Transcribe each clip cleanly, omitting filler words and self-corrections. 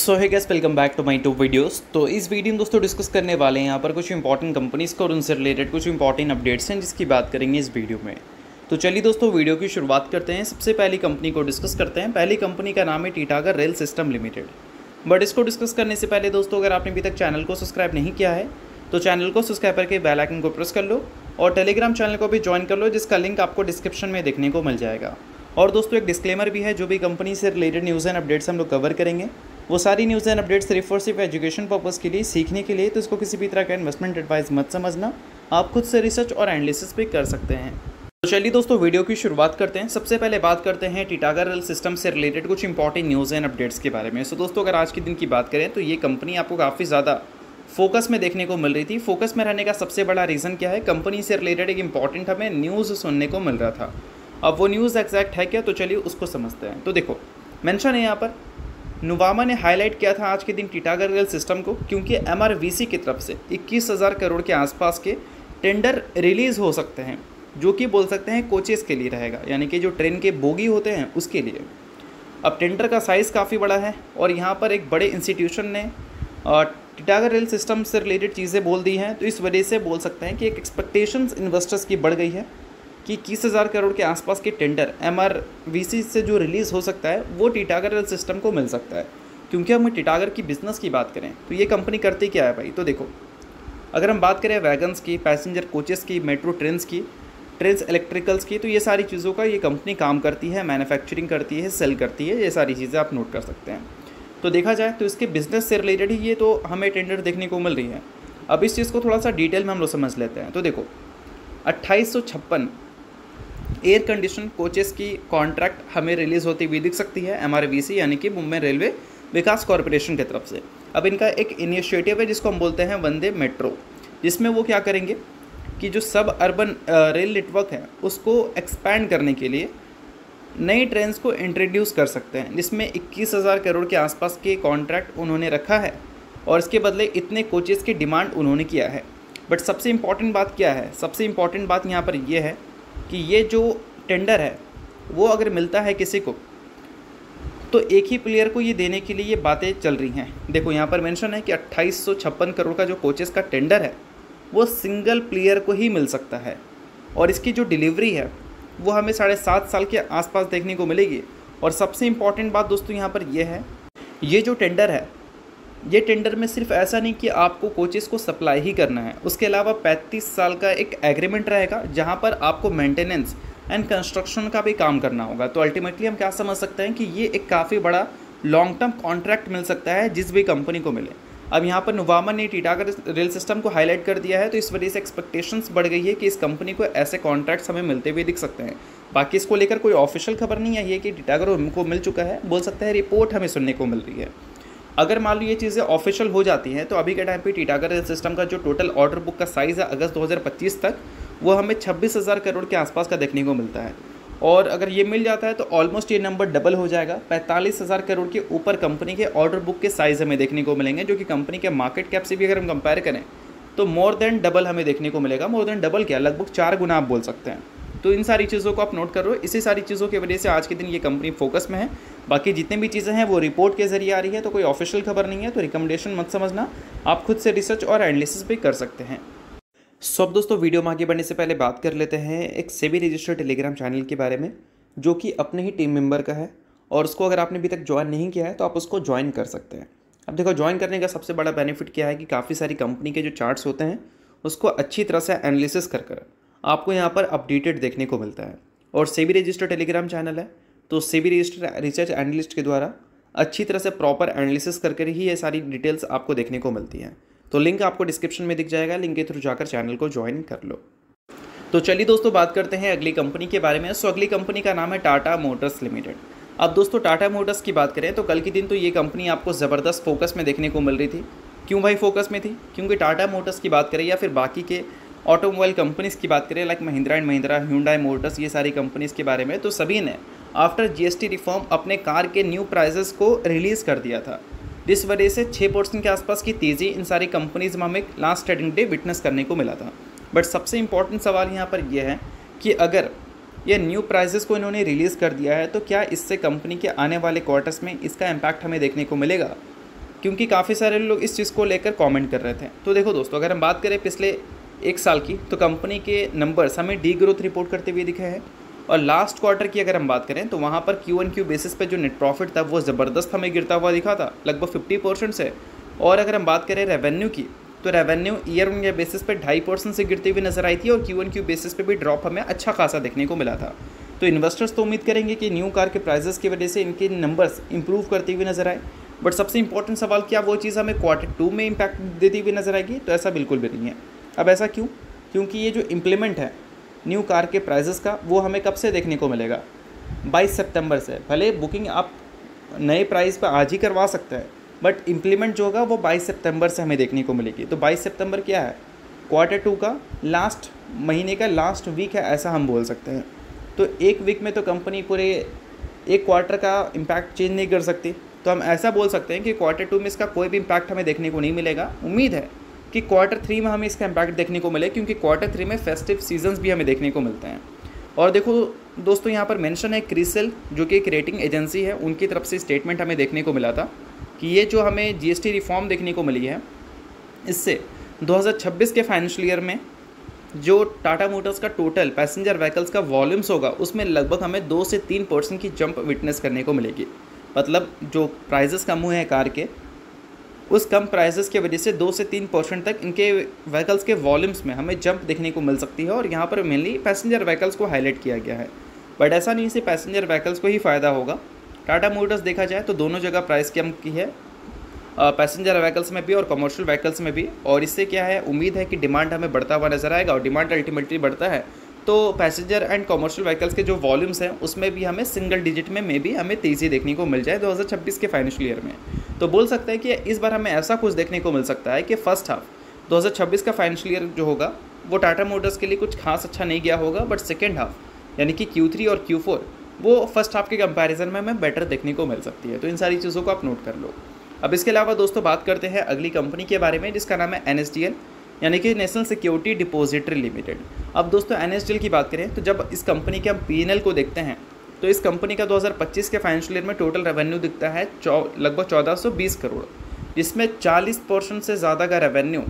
So hi guys, welcome back to my to videos. तो इस video में दोस्तों डिस्कस करने वाले हैं यहाँ पर कुछ इंपॉर्टेंट कंपनीज़ को और उनसे रिलेटेड कुछ इंपॉर्टेंट अपडेट्स हैं जिसकी बात करेंगे इस वीडियो में। तो चलिए दोस्तों वीडियो की शुरुआत करते हैं। सबसे पहली कंपनी को डिस्कस करते हैं। पहली कंपनी का नाम है Titagarh rail system limited. But इसको डिस्कस करने से पहले दोस्तों, अगर आपने अभी तक चैनल को सब्सक्राइब नहीं किया है तो चैनल को सब्सक्राइब करके बेल आइकन को प्रेस कर लो और टेलीग्राम चैनल को भी ज्वाइन कर लो, जिसका लिंक आपको डिस्क्रिप्शन में देखने को मिल जाएगा। और दोस्तों एक डिस्क्लेमर भी है, जो भी कंपनी से रिलेटेड न्यूज़ एंड अपडेट्स हम लोग कवर करेंगे वो सारी न्यूज़ एंड अपडेट्स सिर्फ और सिर्फ एजुकेशन पर्पज़ के लिए, सीखने के लिए, तो इसको किसी भी तरह का इन्वेस्टमेंट एडवाइस मत समझना। आप खुद से रिसर्च और एनालिसिस भी कर सकते हैं। तो चलिए दोस्तों वीडियो की शुरुआत करते हैं। सबसे पहले बात करते हैं टीटागढ़ रेल सिस्टम से रिलेटेड कुछ इंपॉर्टेंट न्यूज़ एंड अपडेट्स के बारे में। सो दोस्तों अगर आज के दिन की बात करें तो ये कंपनी आपको काफ़ी ज़्यादा फोकस में देखने को मिल रही थी। फोकस में रहने का सबसे बड़ा रीज़न क्या है? कंपनी से रिलेटेड एक इंपॉर्टेंट हमें न्यूज़ सुनने को मिल रहा था। अब वो न्यूज़ एग्जैक्ट है क्या, तो चलिए उसको समझते हैं। तो देखो मेंशन है यहाँ पर, नुवामा ने हाईलाइट किया था आज के दिन टीटागढ़ रेल सिस्टम को, क्योंकि MRVC की तरफ से 21,000 करोड़ के आसपास के टेंडर रिलीज़ हो सकते हैं, जो कि बोल सकते हैं कोचेस के लिए रहेगा, यानी कि जो ट्रेन के बोगी होते हैं उसके लिए। अब टेंडर का साइज़ काफ़ी बड़ा है और यहाँ पर एक बड़े इंस्टीट्यूशन ने टीटागढ़ रेल सिस्टम से रिलेटेड चीज़ें बोल दी हैं, तो इस वजह से बोल सकते हैं कि एक एक्सपेक्टेशंस इन्वेस्टर्स की बढ़ गई है कि 21,000 करोड़ के आसपास के टेंडर MRVC से जो रिलीज़ हो सकता है वो टीटागढ़ रेल सिस्टम को मिल सकता है। क्योंकि हम टीटागढ़ की बिज़नेस की बात करें तो ये कंपनी करती क्या है भाई? तो देखो अगर हम बात करें वैगन्स की, पैसेंजर कोचेस की, मेट्रो ट्रेन्स की, ट्रेन्स इलेक्ट्रिकल्स की, तो ये सारी चीज़ों का ये कंपनी काम करती है, मैन्युफैक्चरिंग करती है, सेल करती है। ये सारी चीज़ें आप नोट कर सकते हैं। तो देखा जाए तो इसके बिज़नेस से रिलेटेड ही ये तो हमें टेंडर देखने को मिल रही है। अब इस चीज़ को थोड़ा सा डिटेल में हम लोग समझ लेते हैं। तो देखो 2856 एयर कंडीशन कोचेस की कॉन्ट्रैक्ट हमें रिलीज़ होती हुई दिख सकती है MRVC यानी कि मुंबई रेलवे विकास कॉरपोरेशन की तरफ से। अब इनका एक इनिशिएटिव है जिसको हम बोलते हैं वंदे मेट्रो, जिसमें वो क्या करेंगे कि जो सब अर्बन रेल नेटवर्क है उसको एक्सपैंड करने के लिए नई ट्रेन्स को इंट्रोड्यूस कर सकते हैं, जिसमें 21,000 करोड़ के आसपास के कॉन्ट्रैक्ट उन्होंने रखा है और इसके बदले इतने कोचेस की डिमांड उन्होंने किया है। बट सबसे इम्पॉर्टेंट बात क्या है? सबसे इम्पॉर्टेंट बात यहाँ पर यह है कि ये जो टेंडर है वो अगर मिलता है किसी को तो एक ही प्लेयर को ये देने के लिए ये बातें चल रही हैं। देखो यहाँ पर मेंशन है कि 2856 करोड़ का जो कोचेस का टेंडर है वो सिंगल प्लेयर को ही मिल सकता है और इसकी जो डिलीवरी है वो हमें 7.5 साल के आसपास देखने को मिलेगी। और सबसे इम्पॉर्टेंट बात दोस्तों यहाँ पर यह है, ये जो टेंडर है ये टेंडर में सिर्फ ऐसा नहीं कि आपको कोचेस को सप्लाई ही करना है, उसके अलावा 35 साल का एक एग्रीमेंट रहेगा जहां पर आपको मेंटेनेंस एंड कंस्ट्रक्शन का भी काम करना होगा। तो अल्टीमेटली हम क्या समझ सकते हैं कि ये एक काफ़ी बड़ा लॉन्ग टर्म कॉन्ट्रैक्ट मिल सकता है जिस भी कंपनी को मिले। अब यहाँ पर नुवामा ने टीटागढ़ रेल सिस्टम को हाईलाइट कर दिया है, तो इस वजह से एक्सपेक्टेशंस बढ़ गई है कि इस कंपनी को ऐसे कॉन्ट्रैक्ट्स हमें मिलते हुए दिख सकते हैं। बाकी इसको लेकर कोई ऑफिशियल खबर नहीं आई है कि टीटागढ़ उनको मिल चुका है, बोल सकते हैं रिपोर्ट हमें सुनने को मिल रही है। अगर मान लो ये चीज़ें ऑफिशियल हो जाती हैं तो अभी के टाइम पे टीटागढ़ रेल सिस्टम का जो टोटल ऑर्डर बुक का साइज़ है अगस्त 2025 तक, वो हमें 26,000 करोड़ के आसपास का देखने को मिलता है। और अगर ये मिल जाता है तो ऑलमोस्ट ये नंबर डबल हो जाएगा। 45,000 करोड़ के ऊपर कंपनी के ऑर्डर बुक के साइज़ हमें देखने को मिलेंगे, जो कि कंपनी के मार्केट कैप से भी अगर हम कंपेयर करें तो मोर देन डबल हमें देखने को मिलेगा। मोर देन डबल क्या, लगभग 4 गुना आप बोल सकते हैं। तो इन सारी चीज़ों को आप नोट करो। इसी सारी चीज़ों की वजह से आज के दिन ये कंपनी फोकस में है। बाकी जितने भी चीज़ें हैं वो रिपोर्ट के जरिए आ रही है, तो कोई ऑफिशियल खबर नहीं है, तो रिकमेंडेशन मत समझना। आप खुद से रिसर्च और एनालिसिस भी कर सकते हैं। सो अब दोस्तों वीडियो में आगे बढ़ने से पहले बात कर लेते हैं एक सेबी रजिस्टर्ड टेलीग्राम चैनल के बारे में, जो कि अपने ही टीम मेंबर का है और उसको अगर आपने अभी तक ज्वाइन नहीं किया है तो आप उसको ज्वाइन कर सकते हैं। अब देखो ज्वाइन करने का सबसे बड़ा बेनिफिट क्या है कि काफ़ी सारी कंपनी के जो चार्ट्स होते हैं उसको अच्छी तरह से एनालिसिस कर आपको यहाँ पर अपडेटेड देखने को मिलता है। और सेबी रजिस्टर्ड टेलीग्राम चैनल है, तो सेबी रजिस्टर्ड रिसर्च एनालिस्ट के द्वारा अच्छी तरह से प्रॉपर एनालिसिस करके ही ये सारी डिटेल्स आपको देखने को मिलती हैं। तो लिंक आपको डिस्क्रिप्शन में दिख जाएगा, लिंक के थ्रू जाकर चैनल को ज्वाइन कर लो। तो चलिए दोस्तों बात करते हैं अगली कंपनी के बारे में। सो अगली कंपनी का नाम है टाटा मोटर्स लिमिटेड। अब दोस्तों टाटा मोटर्स की बात करें तो कल के दिन तो ये कंपनी आपको ज़बरदस्त फोकस में देखने को मिल रही थी। क्यों भाई फोकस में थी? क्योंकि टाटा मोटर्स की बात करें या फिर बाकी के ऑटोमोबाइल कंपनीज़ की बात करें like Mahindra and Mahindra, Hyundai Motors, ये सारी कंपनीज़ के बारे में, तो सभी ने आफ्टर GST रिफॉर्म अपने कार के न्यू प्राइजेस को रिलीज़ कर दिया था, जिस वजह से 6% के आसपास की तेज़ी इन सारी कंपनीज़ में हमें लास्ट ट्रेडिंग डे विटनेस करने को मिला था। बट सबसे इंपॉर्टेंट सवाल यहाँ पर यह है कि अगर ये न्यू प्राइजेस को इन्होंने रिलीज़ कर दिया है तो क्या इससे कंपनी के आने वाले क्वार्टर्स में इसका इम्पैक्ट हमें देखने को मिलेगा? क्योंकि काफ़ी सारे लोग इस चीज़ को लेकर कमेंट कर रहे थे। तो देखो दोस्तों, अगर हम बात करें पिछले 1 साल की, तो कंपनी के नंबर्स हमें डी ग्रोथ रिपोर्ट करते हुए दिखे हैं। और लास्ट क्वार्टर की अगर हम बात करें तो वहाँ पर Q1Q बेसिस पे जो नेट प्रॉफिट था वो ज़बरदस्त हमें गिरता हुआ दिखा था, लगभग 50% से। और अगर हम बात करें रेवेन्यू की, तो revenue year on year basis पे 2.5% से गिरती हुई नजर आई थी, और Q1Q बेसिस पे भी ड्रॉप हमें अच्छा खासा देखने को मिला था। तो इन्वेस्टर्स तो उम्मीद करेंगे कि न्यू कार के प्राइजेस की वजह से इनके नंबर्स इंप्रूव करते हुए नजर आए। बट सबसे इंपॉर्टेंट सवाल, क्या वो चीज़ हमें Q2 में इम्पैक्ट देती हुई नजर आएगी? तो ऐसा बिल्कुल भी नहीं है। अब ऐसा क्यों? क्योंकि ये जो इम्प्लीमेंट है न्यू कार के प्राइजेस का, वो हमें कब से देखने को मिलेगा? 22 सितंबर से। भले बुकिंग आप नए प्राइस पर आज ही करवा सकते हैं, बट इम्प्लीमेंट जो होगा वो 22 सितंबर से हमें देखने को मिलेगी। तो 22 सितंबर क्या है? Q2 का लास्ट महीने का लास्ट वीक है, ऐसा हम बोल सकते हैं। तो एक वीक में तो कंपनी पूरे एक क्वार्टर का इम्पैक्ट चेंज नहीं कर सकती। तो हम ऐसा बोल सकते हैं कि Q2 में इसका कोई भी इम्पैक्ट हमें देखने को नहीं मिलेगा। उम्मीद है कि Q3 में हमें इसका इम्पैक्ट देखने को मिले, क्योंकि Q3 में फेस्टिव सीजन्स भी हमें देखने को मिलते हैं। और देखो दोस्तों, यहाँ पर मेंशन है क्रिसिल, जो कि एक रेटिंग एजेंसी है, उनकी तरफ से स्टेटमेंट हमें देखने को मिला था कि ये जो हमें GST रिफॉर्म देखने को मिली है, इससे 2026 के फाइनेंशियल ईयर में जो टाटा मोटर्स का टोटल पैसेंजर व्हीकल्स का वॉल्यूम्स होगा, उसमें लगभग हमें 2 से 3% की जंप विटनेस करने को मिलेगी। मतलब जो प्राइजेस कम हुए हैं कार के, उस कम प्राइसेस की वजह से 2 से 3% तक इनके व्हीकल्स के वॉल्यूम्स में हमें जंप देखने को मिल सकती है। और यहाँ पर मेनली पैसेंजर व्हीकल्स को हाईलाइट किया गया है। बट ऐसा नहीं सिर्फ पैसेंजर व्हीकल्स को ही फ़ायदा होगा। टाटा मोटर्स देखा जाए तो दोनों जगह प्राइस कम की है, पैसेंजर व्हीकल्स में भी और कमर्शियल व्हीकल्स में भी। और इससे क्या है, उम्मीद है कि डिमांड हमें बढ़ता हुआ नजर आएगा। और डिमांड अल्टीमेटली बढ़ता है तो पैसेंजर एंड कमर्शियल व्हीकल्स के जो वॉल्यूम्स हैं उसमें भी हमें सिंगल डिजिट में भी हमें तेज़ी देखने को मिल जाए 2026 के फाइनेंशियल ईयर में। तो बोल सकते हैं कि इस बार हमें ऐसा कुछ देखने को मिल सकता है कि फर्स्ट हाफ 2026 का फाइनेंशियल ईयर जो होगा वो टाटा मोटर्स के लिए कुछ खास अच्छा नहीं गया होगा। बट सेकेंड हाफ यानी कि Q3 और Q4 वो फर्स्ट हाफ के कंपैरिजन में हमें बेटर देखने को मिल सकती है। तो इन सारी चीज़ों को आप नोट कर लो। अब इसके अलावा दोस्तों बात करते हैं अगली कंपनी के बारे में, जिसका नाम है NSDL, यानी कि नेशनल सिक्योरिटी डिपॉजिटरी लिमिटेड। अब दोस्तों NSDL की बात करें तो जब इस कंपनी के हम P&L को देखते हैं तो इस कंपनी का 2025 के फाइनेंशियल ईयर में टोटल रेवेन्यू दिखता है लगभग 1420 करोड़, जिसमें 40% से ज़्यादा का रेवेन्यू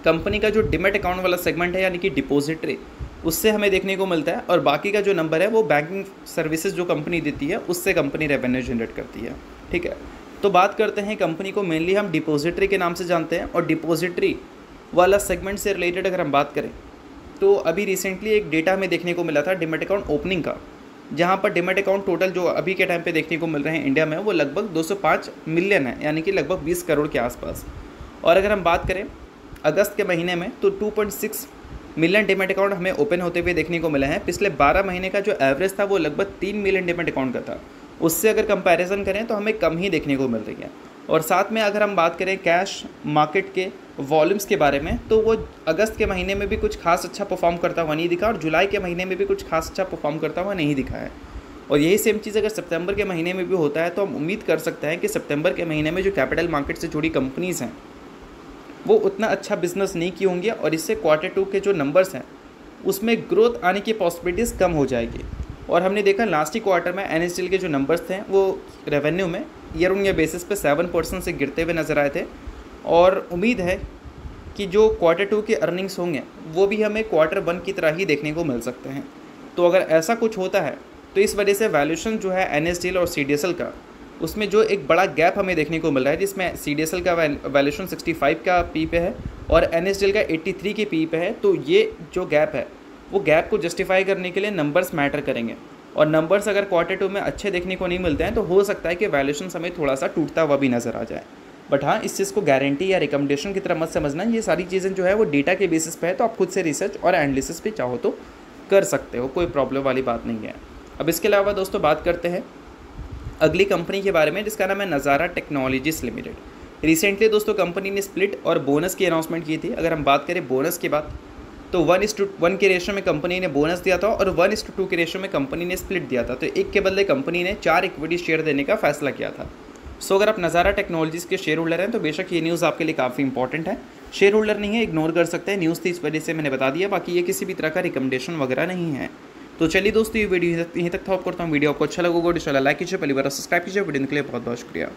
कंपनी का जो डिमेट अकाउंट वाला सेगमेंट है यानी कि डिपॉजिटरी, उससे हमें देखने को मिलता है। और बाकी का जो नंबर है वो बैंकिंग सर्विसेज जो कंपनी देती है उससे कंपनी रेवेन्यू जनरेट करती है। ठीक है, तो बात करते हैं कंपनी को मेनली हम डिपॉजिटरी के नाम से जानते हैं। और डिपॉजिटरी वाला सेगमेंट से रिलेटेड अगर हम बात करें तो अभी रिसेंटली एक डेटा हमें देखने को मिला था डिमेट अकाउंट ओपनिंग का, जहां पर डिमेट अकाउंट टोटल जो अभी के टाइम पे देखने को मिल रहे हैं इंडिया में वो लगभग 205 मिलियन है, यानी कि लगभग 20 करोड़ के आसपास। और अगर हम बात करें अगस्त के महीने में तो 2.6 मिलियन डिमेट अकाउंट हमें ओपन होते हुए देखने को मिले हैं। पिछले 12 महीने का जो एवरेज था वो लगभग 3 मिलियन डिमेट अकाउंट का था। उससे अगर कंपैरिजन करें तो हमें कम ही देखने को मिल रही है। और साथ में अगर हम बात करें कैश मार्केट के वॉल्यूम्स के बारे में तो वो अगस्त के महीने में भी कुछ खास अच्छा परफॉर्म करता हुआ नहीं दिखा, और जुलाई के महीने में भी कुछ खास अच्छा परफॉर्म करता हुआ नहीं दिखा है। और यही सेम चीज़ अगर सितंबर के महीने में भी होता है तो हम उम्मीद कर सकते हैं कि सितंबर के महीने में जो कैपिटल मार्केट से जुड़ी कंपनीज़ हैं वो उतना अच्छा बिजनेस नहीं की होंगी, और इससे Q2 के जो नंबर्स हैं उसमें ग्रोथ आने की पॉसिबिलिटीज़ कम हो जाएगी। और हमने देखा लास्ट ही क्वार्टर में NSDL के जो नंबर्स थे वो रेवेन्यू में ईयर ऑन ईयर बेसिस पे 7% से गिरते हुए नजर आए थे। और उम्मीद है कि जो Q2 के अर्निंग्स होंगे वो भी हमें Q1 की तरह ही देखने को मिल सकते हैं। तो अगर ऐसा कुछ होता है तो इस वजह से वैल्यूएशन जो है NSDL और CDSL का, उसमें जो एक बड़ा गैप हमें देखने को मिल रहा है, जिसमें CDSL का वैल्यूएशन 65 का पी पे है और NSDL का 83 के पी पे है। तो ये जो गैप है वो गैप को जस्टिफाई करने के लिए नंबर्स मैटर करेंगे। और नंबर्स अगर Q2 में अच्छे देखने को नहीं मिलते हैं तो हो सकता है कि वैल्यूएशन हमें थोड़ा सा टूटता हुआ भी नज़र आ जाए। बट हाँ, इस चीज़ को गारंटी या रिकमेंडेशन की तरह मत समझना। ये सारी चीज़ें जो है वो डेटा के बेसिस पे है, तो आप खुद से रिसर्च और एनालिसिस भी चाहो तो कर सकते हो, कोई प्रॉब्लम वाली बात नहीं है। अब इसके अलावा दोस्तों बात करते हैं अगली कंपनी के बारे में, जिसका नाम है नज़ारा टेक्नोलॉजीज लिमिटेड। रिसेंटली दोस्तों कंपनी ने स्प्लिट और बोनस की अनाउंसमेंट की थी। अगर हम बात करें बोनस की बात तो 1:1 के रेशो में कंपनी ने बोनस दिया था और 1:2 के रेशो में कंपनी ने स्प्लिट दिया था। तो एक के बदले कंपनी ने 4 इक्विटी शेयर देने का फैसला किया था। सो अगर आप नज़ारा टेक्नोलॉजीज़ के शेयर होल्डर हैं तो बेशक ये न्यूज़ आपके लिए काफ़ी इंपॉर्टेंट है। शेयर होल्डर नहीं है, इग्नोर कर सकते हैं, न्यूज़ थी इस वजह से मैंने बता दिया। बाकी ये किसी भी तरह का रिकमेंडेशन वगैरह नहीं है। तो चलिए दोस्तों, ये वीडियो यहीं तक था। करता हूँ वीडियो आपको अच्छा लगेगा, लाइक कीजिए, पहली बार सब्सक्राइब कीजिए। वीडियो के लिए बहुत बहुत शुक्रिया।